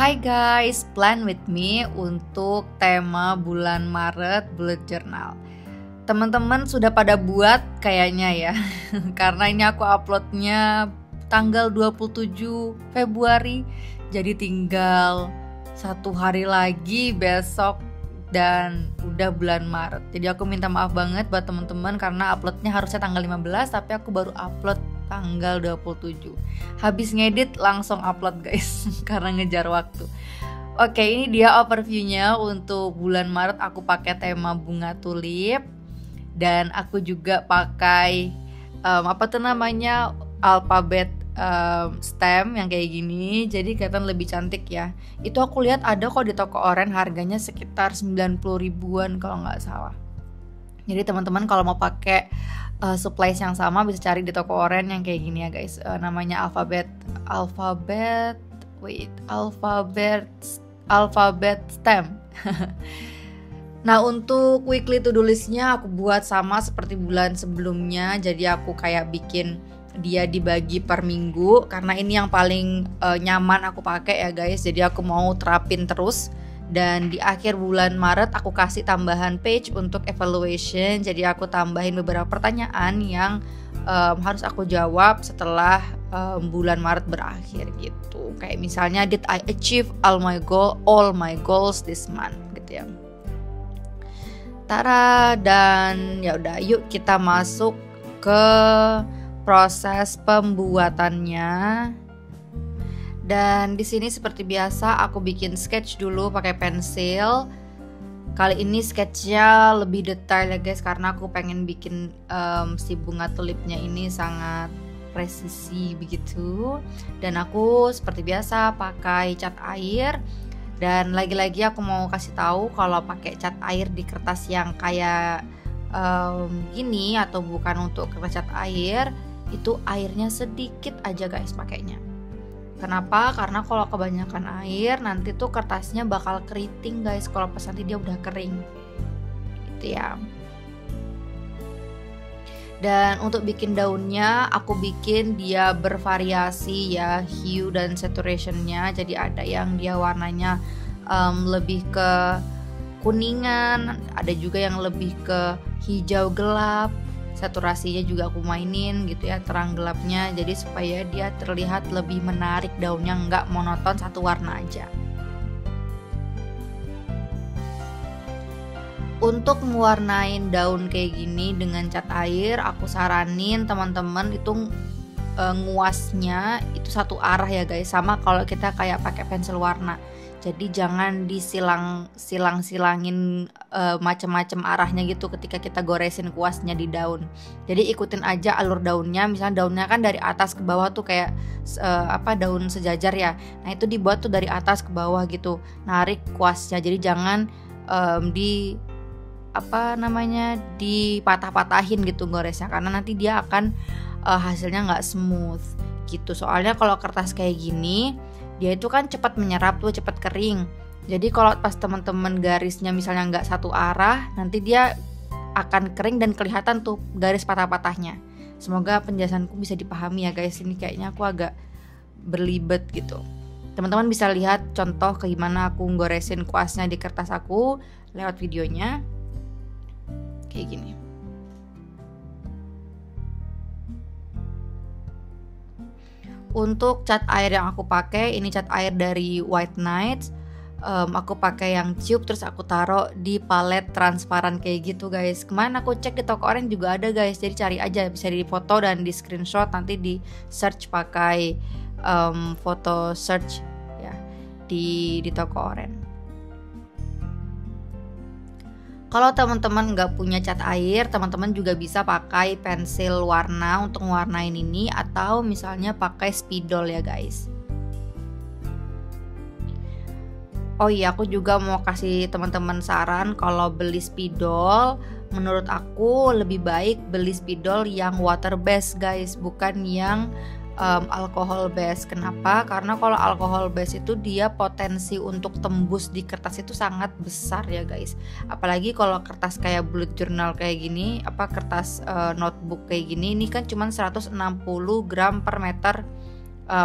Hai guys, plan with me untuk tema bulan Maret bullet journal. Teman-teman sudah pada buat kayaknya ya. Karena ini aku uploadnya tanggal 27 Februari. Jadi tinggal 1 hari lagi besok dan udah bulan Maret. Jadi aku minta maaf banget buat teman-teman karena uploadnya harusnya tanggal 15 tapi aku baru upload tanggal 27. Habis ngedit langsung upload guys karena ngejar waktu. Oke, ini dia overviewnya untuk bulan Maret. Aku pakai tema bunga tulip dan aku juga pakai alfabet stem yang kayak gini. Jadi kelihatan lebih cantik ya. Itu aku lihat ada kok di toko oren harganya sekitar 90 ribuan kalau nggak salah. Jadi teman-teman kalau mau pakai supplies yang sama bisa cari di toko oren yang kayak gini ya guys. Namanya alfabet stem. Nah untuk weekly to-do listnya aku buat sama seperti bulan sebelumnya. Jadi aku kayak bikin dia dibagi per minggu karena ini yang paling nyaman aku pakai ya guys. Jadi aku mau terapin terus. Dan di akhir bulan Maret aku kasih tambahan page untuk evaluation. Jadi aku tambahin beberapa pertanyaan yang harus aku jawab setelah bulan Maret berakhir gitu. Kayak misalnya did I achieve all my goals this month gitu ya. Tara, dan ya udah yuk kita masuk ke proses pembuatannya. Dan di sini seperti biasa aku bikin sketch dulu pakai pensil. Kali ini sketchnya lebih detail ya guys karena aku pengen bikin si bunga tulipnya ini sangat presisi begitu. Dan aku seperti biasa pakai cat air. Dan lagi-lagi aku mau kasih tahu kalau pakai cat air di kertas yang kayak gini atau bukan untuk kertas cat air, itu airnya sedikit aja guys pakainya. Kenapa? Karena kalau kebanyakan air nanti tuh kertasnya bakal keriting guys kalau pas nanti dia udah kering gitu ya. Dan untuk bikin daunnya aku bikin dia bervariasi ya hue dan saturationnya. Jadi ada yang dia warnanya lebih ke kuningan, ada juga yang lebih ke hijau gelap. Saturasinya juga aku mainin gitu ya, terang gelapnya, jadi supaya dia terlihat lebih menarik, daunnya nggak monoton satu warna aja. Untuk mewarnain daun kayak gini dengan cat air, aku saranin teman-teman itu nguasnya itu satu arah ya guys, sama kalau kita kayak pakai pensil warna. Jadi jangan silang-silangin macam-macam arahnya gitu ketika kita goresin kuasnya di daun. Jadi ikutin aja alur daunnya. Misalnya daunnya kan dari atas ke bawah tuh kayak daun sejajar ya. Nah itu dibuat tuh dari atas ke bawah gitu. Narik kuasnya. Jadi jangan dipatah-patahin gitu goresnya karena nanti dia akan hasilnya nggak smooth gitu. Soalnya kalau kertas kayak gini dia itu kan cepat menyerap tuh, cepat kering. Jadi kalau pas teman-teman garisnya misalnya nggak satu arah, nanti dia akan kering dan kelihatan tuh garis patah-patahnya. Semoga penjelasanku bisa dipahami ya guys. Ini kayaknya aku agak berlibet gitu. Teman-teman bisa lihat contoh ke gimana aku goresin kuasnya di kertas aku lewat videonya. Kayak gini. Untuk cat air yang aku pakai, ini cat air dari White Nights. Aku pakai yang tube terus aku taruh di palet transparan kayak gitu guys. Kemarin aku cek di toko oren juga ada guys. Jadi cari aja, bisa di foto dan di screenshot, nanti di search pakai foto search ya di toko oren. Kalau teman-teman nggak punya cat air, teman-teman juga bisa pakai pensil warna untuk mewarnain ini, atau misalnya pakai spidol ya guys. Oh iya, aku juga mau kasih teman-teman saran kalau beli spidol, menurut aku lebih baik beli spidol yang water based guys, bukan yang alkohol base. Kenapa? Karena kalau alkohol base itu dia potensi untuk tembus di kertas itu sangat besar ya guys. Apalagi kalau kertas kayak bullet journal kayak gini, kertas notebook kayak gini, ini kan cuma 160 gram per meter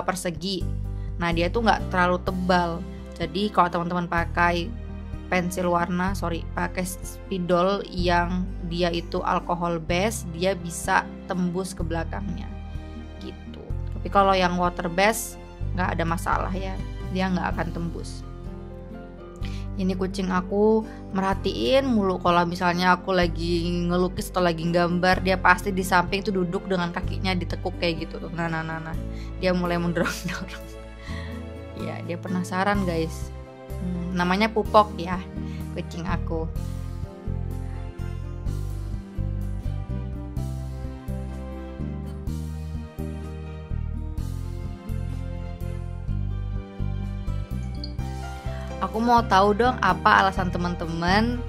persegi. Nah dia tuh nggak terlalu tebal. Jadi kalau teman-teman pakai pakai spidol yang dia itu alkohol base, dia bisa tembus ke belakangnya gitu. Tapi kalau yang water base nggak ada masalah ya, dia nggak akan tembus. Ini kucing aku merhatiin mulu kalau misalnya aku lagi ngelukis atau lagi gambar, dia pasti di samping itu duduk dengan kakinya ditekuk kayak gitu tuh. Nah, dia mulai mendorong-dorong. Ya, dia penasaran guys. Namanya Pupok ya, kucing aku. Aku mau tahu dong apa alasan teman-teman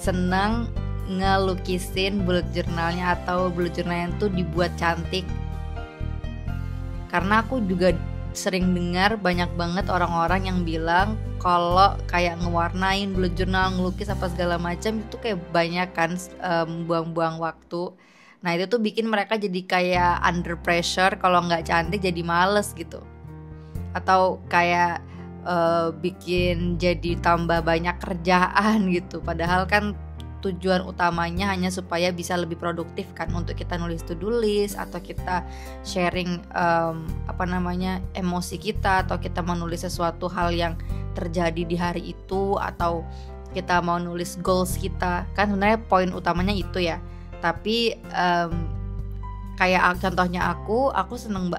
senang ngelukisin bullet journalnya atau bullet journal yang tuh dibuat cantik. Karena aku juga sering dengar banyak banget orang-orang yang bilang kalau kayak ngewarnain bullet journal, ngelukis apa segala macam itu kayak banyak kan buang-buang waktu. Nah itu tuh bikin mereka jadi kayak under pressure, kalau nggak cantik jadi males gitu. Atau kayak bikin jadi tambah banyak kerjaan gitu. Padahal kan tujuan utamanya hanya supaya bisa lebih produktif kan, untuk kita nulis to-do list atau kita sharing emosi kita, atau kita mau nulis sesuatu hal yang terjadi di hari itu, atau kita mau nulis goals kita kan, sebenarnya poin utamanya itu ya. Tapi kayak contohnya aku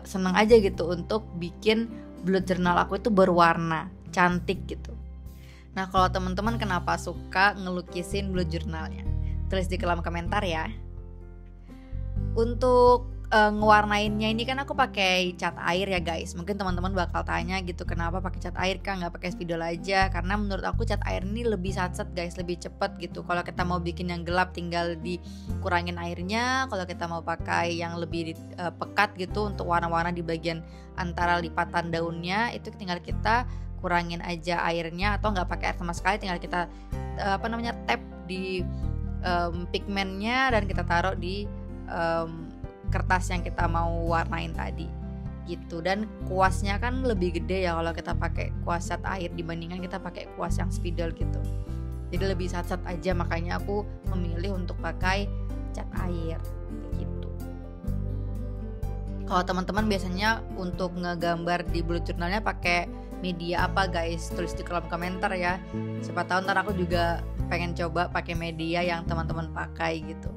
seneng aja gitu untuk bikin bullet journal aku itu berwarna cantik gitu. Nah kalau teman-teman kenapa suka ngelukisin bullet journalnya, tulis di kolom komentar ya. Untuk ngewarnainnya ini kan aku pakai cat air ya guys. Mungkin teman-teman bakal tanya gitu, kenapa pakai cat air kan nggak pakai spidol aja? Karena menurut aku cat air ini lebih satset guys, lebih cepet gitu. Kalau kita mau bikin yang gelap tinggal dikurangin airnya. Kalau kita mau pakai yang lebih pekat gitu untuk warna-warna di bagian antara lipatan daunnya, itu tinggal kita kurangin aja airnya, atau nggak pakai air sama sekali, tinggal kita tap di pigmennya dan kita taruh di kertas yang kita mau warnain tadi gitu. Dan kuasnya kan lebih gede ya kalau kita pakai kuas cat air dibandingkan kita pakai kuas yang spidol gitu. Jadi lebih satset aja, makanya aku memilih untuk pakai cat air gitu. Kalau teman-teman biasanya untuk ngegambar di bullet journalnya pakai media apa guys? Tulis di kolom komentar ya. Siapa tahu ntar aku juga pengen coba pakai media yang teman-teman pakai gitu.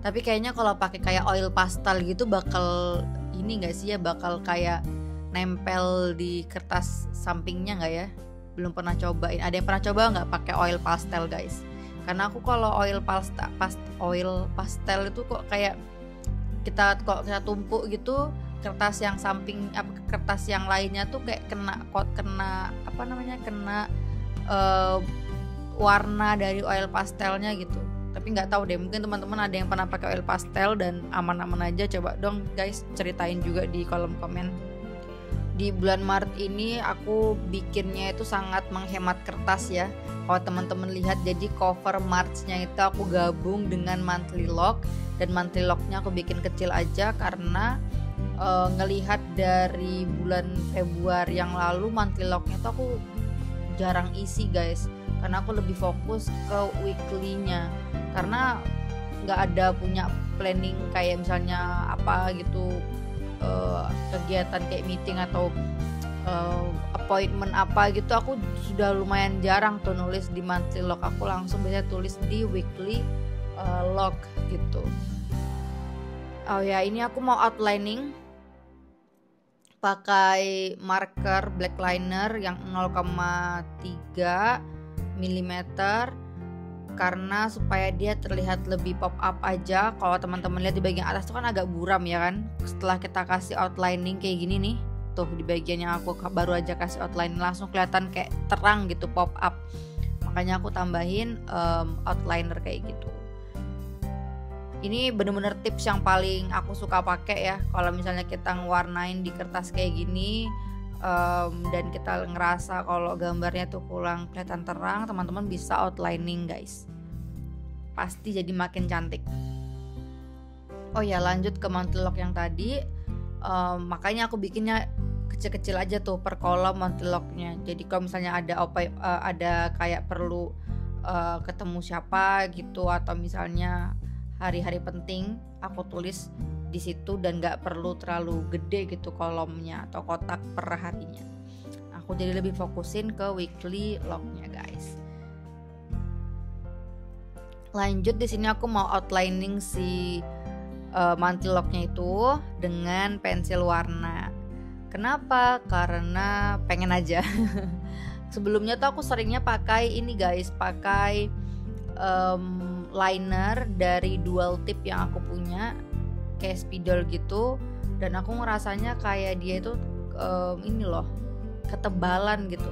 Tapi kayaknya kalau pakai kayak oil pastel gitu bakal ini nggak sih ya, bakal kayak nempel di kertas sampingnya nggak ya? Belum pernah cobain. Ada yang pernah coba nggak pakai oil pastel guys? Karena aku kalau oil pastel itu kok kayak kita tumpuk gitu, kertas yang samping kertas yang lainnya tuh kayak kena warna dari oil pastelnya gitu. Tapi nggak tahu deh, mungkin teman-teman ada yang pernah pakai oil pastel dan aman-aman aja. Coba dong guys ceritain juga di kolom komen. Di bulan Maret ini aku bikinnya itu sangat menghemat kertas ya. Kalau teman-teman lihat, jadi cover March-nya itu aku gabung dengan monthly log, dan monthly log-nya aku bikin kecil aja karena ngelihat dari bulan Februari yang lalu monthly log-nya itu aku jarang isi guys, karena aku lebih fokus ke weekly-nya, karena nggak ada punya planning kayak misalnya apa gitu, kegiatan kayak meeting atau appointment apa gitu. Aku sudah lumayan jarang tuh nulis di monthly log, aku langsung biasanya tulis di weekly log gitu. Oh ya, ini aku mau outlining pakai marker black liner yang 0,3 mm karena supaya dia terlihat lebih pop up aja. Kalau teman-teman lihat di bagian atas itu kan agak buram ya kan, setelah kita kasih outlining kayak gini nih, tuh di bagian yang aku baru aja kasih outline langsung kelihatan kayak terang gitu, pop up. Makanya aku tambahin outliner kayak gitu. Ini bener-bener tips yang paling aku suka pakai ya. Kalau misalnya kita ngewarnain di kertas kayak gini dan kita ngerasa kalau gambarnya tuh kurang kelihatan terang, teman-teman bisa outlining guys. Pasti jadi makin cantik. Oh ya, lanjut ke monthly log yang tadi. Makanya aku bikinnya kecil-kecil aja tuh per kolom monthly lognya. Jadi kalau misalnya ada kayak perlu ketemu siapa gitu, atau misalnya hari-hari penting, aku tulis di situ dan nggak perlu terlalu gede gitu kolomnya atau kotak per harinya. Aku jadi lebih fokusin ke weekly lognya guys. Lanjut di sini aku mau outlining si monthly lognya itu dengan pensil warna. Kenapa? Karena pengen aja. Sebelumnya tuh aku seringnya pakai ini guys, pakai liner dari dual tip yang aku punya, kayak spidol gitu, dan aku ngerasanya kayak dia itu ini loh, ketebalan gitu.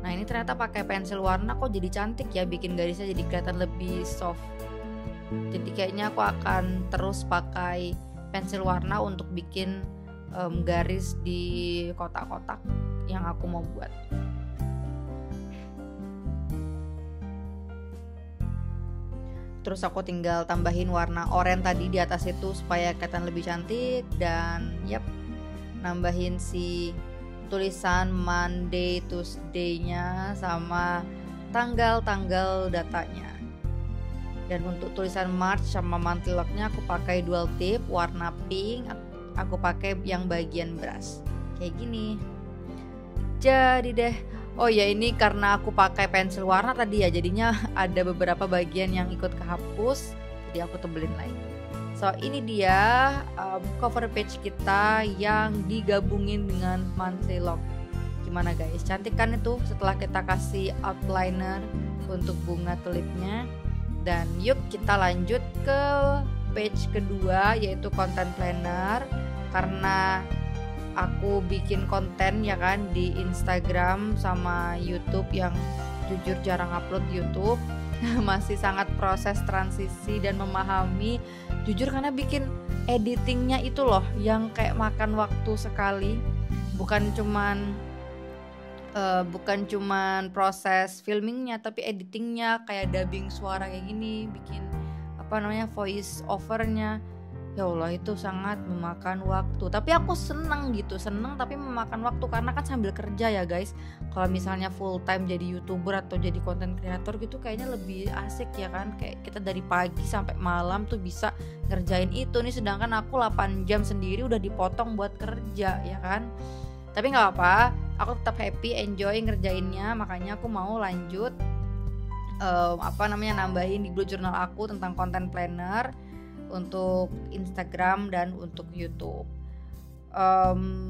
Nah ini ternyata pakai pensil warna kok jadi cantik ya, bikin garisnya jadi kelihatan lebih soft. Jadi kayaknya aku akan terus pakai pensil warna untuk bikin garis di kotak-kotak yang aku mau buat. Terus aku tinggal tambahin warna oranye tadi di atas itu supaya kelihatan lebih cantik, dan nambahin si tulisan Monday, Tuesday-nya sama tanggal-tanggal datanya. Dan untuk tulisan March sama monthly log-nya aku pakai dual tip warna pink, aku pakai yang bagian brush kayak gini. Jadi deh. Oh ya, ini karena aku pakai pensil warna tadi ya, jadinya ada beberapa bagian yang ikut kehapus, jadi aku tebelin lagi. So ini dia cover page kita yang digabungin dengan monthly log. Gimana guys, cantik kan itu setelah kita kasih outliner untuk bunga tulipnya. Dan yuk kita lanjut ke page kedua, yaitu content planner. Karena aku bikin konten ya kan di Instagram sama YouTube, yang jujur jarang upload YouTube. Masih sangat proses transisi dan memahami, jujur, karena bikin editingnya itu loh yang kayak makan waktu sekali. Bukan cuman proses filmingnya, tapi editingnya, kayak dubbing suara kayak gini, bikin voice overnya. Ya Allah, itu sangat memakan waktu. Tapi aku seneng tapi memakan waktu karena kan sambil kerja ya guys. Kalau misalnya full time jadi YouTuber atau jadi content creator gitu, kayaknya lebih asik ya kan. Kayak kita dari pagi sampai malam tuh bisa ngerjain itu nih, sedangkan aku 8 jam sendiri udah dipotong buat kerja ya kan. Tapi gak apa, aku tetap happy, enjoy ngerjainnya. Makanya aku mau lanjut nambahin di bullet journal aku tentang content planner untuk Instagram dan untuk YouTube.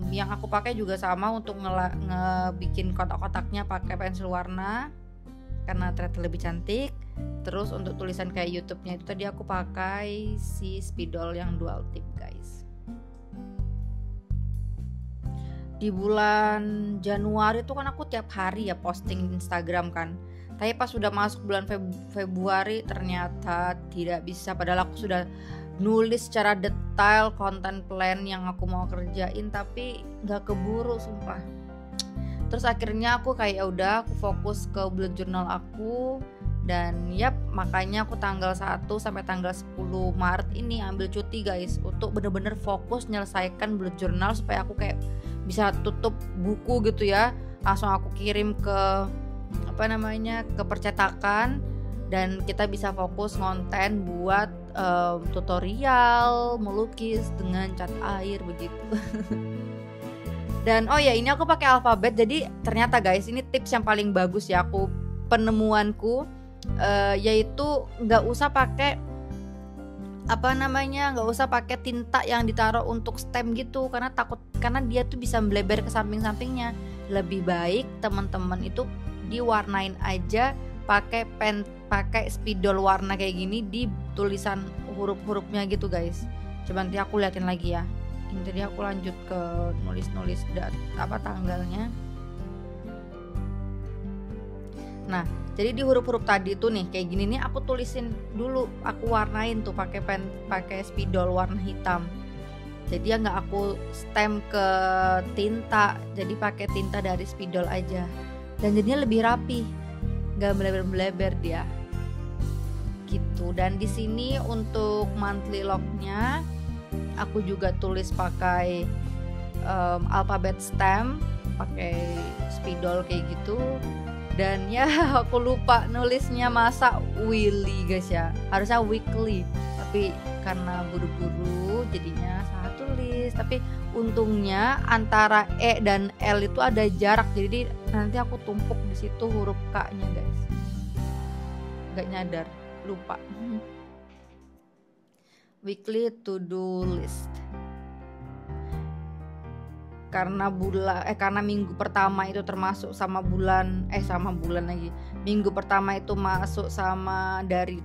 Yang aku pakai juga sama untuk ngebikin kotak-kotaknya pakai pensil warna karena ternyata lebih cantik. Terus untuk tulisan kayak YouTube-nya itu tadi aku pakai si spidol yang dual tip guys. Di bulan Januari itu kan aku tiap hari ya posting Instagram kan. Tapi pas sudah masuk bulan Februari ternyata tidak bisa, padahal aku sudah nulis secara detail content plan yang aku mau kerjain, tapi gak keburu sumpah. Terus akhirnya aku kayak udah aku fokus ke bullet journal aku. Dan makanya aku tanggal 1 sampai tanggal 10 Maret ini ambil cuti guys, untuk bener-bener fokus menyelesaikan bullet journal supaya aku kayak bisa tutup buku gitu ya. Langsung aku kirim ke ke percetakan, dan kita bisa fokus konten buat tutorial melukis dengan cat air begitu. Dan ini aku pakai alfabet. Jadi ternyata guys, ini tips yang paling bagus ya, aku penemuanku, yaitu nggak usah pakai nggak usah pakai tinta yang ditaruh untuk stem gitu, karena dia tuh bisa melebar ke samping-sampingnya. Lebih baik teman-teman itu diwarnain aja pakai spidol warna kayak gini di tulisan huruf-hurufnya gitu guys. Coba nanti aku liatin lagi ya. Ini tadi aku lanjut ke nulis tanggalnya. Nah, jadi di huruf-huruf tadi tuh nih kayak gini nih aku tulisin dulu, aku warnain tuh pakai spidol warna hitam. Jadi ya nggak aku stem ke tinta, jadi pakai tinta dari spidol aja. Dan jadinya lebih rapi, nggak melebar-melebar dia gitu. Dan di sini untuk monthly log-nya aku juga tulis pakai alphabet stamp pakai spidol kayak gitu. Dan ya aku lupa nulisnya, masa Willy guys ya, harusnya weekly, tapi karena buru-buru jadinya salah tulis. Tapi untungnya antara E dan L itu ada jarak, jadi nanti aku tumpuk di situ huruf K-nya guys. Gak nyadar, lupa. Weekly to do list. Karena minggu pertama itu termasuk sama bulan lagi. Minggu pertama itu masuk sama dari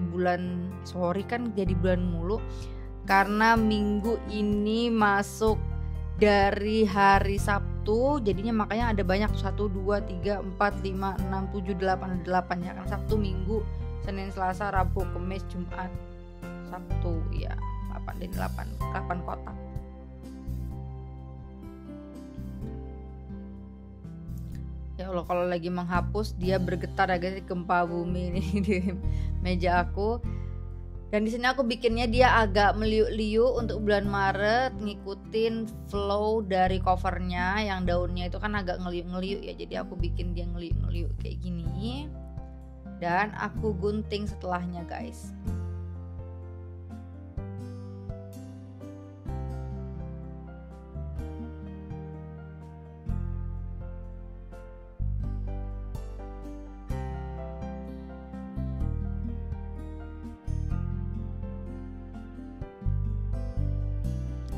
bulan, sorry kan jadi bulan mulu. Karena minggu ini masuk dari hari Sabtu, jadinya makanya ada banyak 1 2 3 4 5 6 7 8 ya kan. Sabtu, Minggu, Senin, Selasa, Rabu, Kamis, Jumat, Sabtu ya 8 kotak. Ya Allah, kalau lagi menghapus dia bergetar agak gempa bumi nih di meja aku. Dan di sini aku bikinnya dia agak meliuk-liuk untuk bulan Maret, ngikutin flow dari covernya yang daunnya itu kan agak ngeliuk-ngeliuk ya. Jadi aku bikin dia ngeliuk-ngeliuk kayak gini. Dan aku gunting setelahnya guys.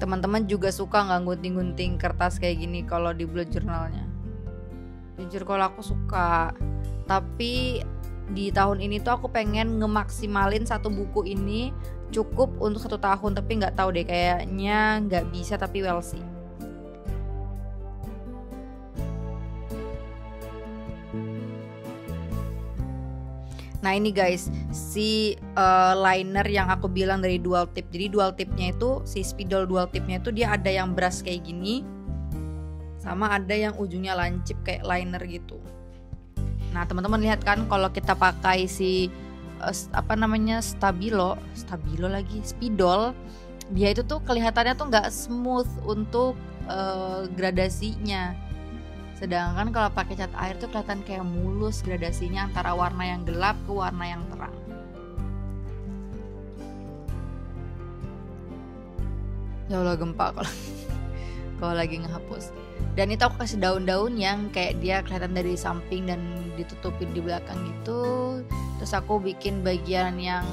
Teman-teman juga suka nggak gunting-gunting kertas kayak gini kalau di bullet journalnya? Jujur kalau aku suka, tapi di tahun ini tuh aku pengen ngemaksimalin satu buku ini cukup untuk 1 tahun, tapi nggak tahu deh, kayaknya nggak bisa, tapi well see. Nah ini guys, si liner yang aku bilang dari dual tip. Jadi dual tipnya itu, si spidol dual tipnya itu dia ada yang brush kayak gini, sama ada yang ujungnya lancip kayak liner gitu. Nah teman-teman lihat kan kalau kita pakai si spidol, dia itu tuh kelihatannya tuh nggak smooth untuk gradasinya. Sedangkan kalau pakai cat air tuh kelihatan kayak mulus gradasinya antara warna yang gelap ke warna yang terang. Ya Allah, gempa kalau lagi ngehapus. Dan itu aku kasih daun-daun yang kayak dia kelihatan dari samping dan ditutupin di belakang gitu. Terus aku bikin bagian yang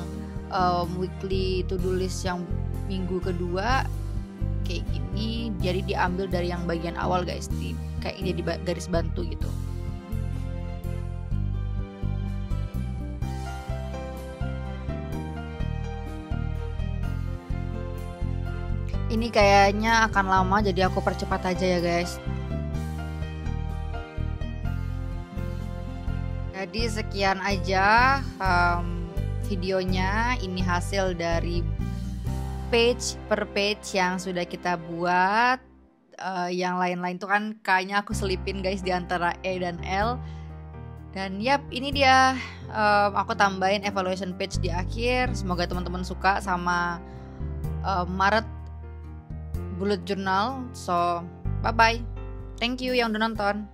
weekly to do list yang minggu kedua kayak gini. Jadi diambil dari yang bagian awal guys, kayak jadi garis bantu gitu. Ini kayaknya akan lama, jadi aku percepat aja ya guys. Jadi sekian aja videonya. Ini hasil dari page per page yang sudah kita buat. Yang lain-lain tuh kan kayaknya aku selipin guys di antara E dan L. Dan yap, ini dia aku tambahin evaluation page di akhir. Semoga teman-teman suka sama Maret bullet journal. So bye bye, thank you yang udah nonton.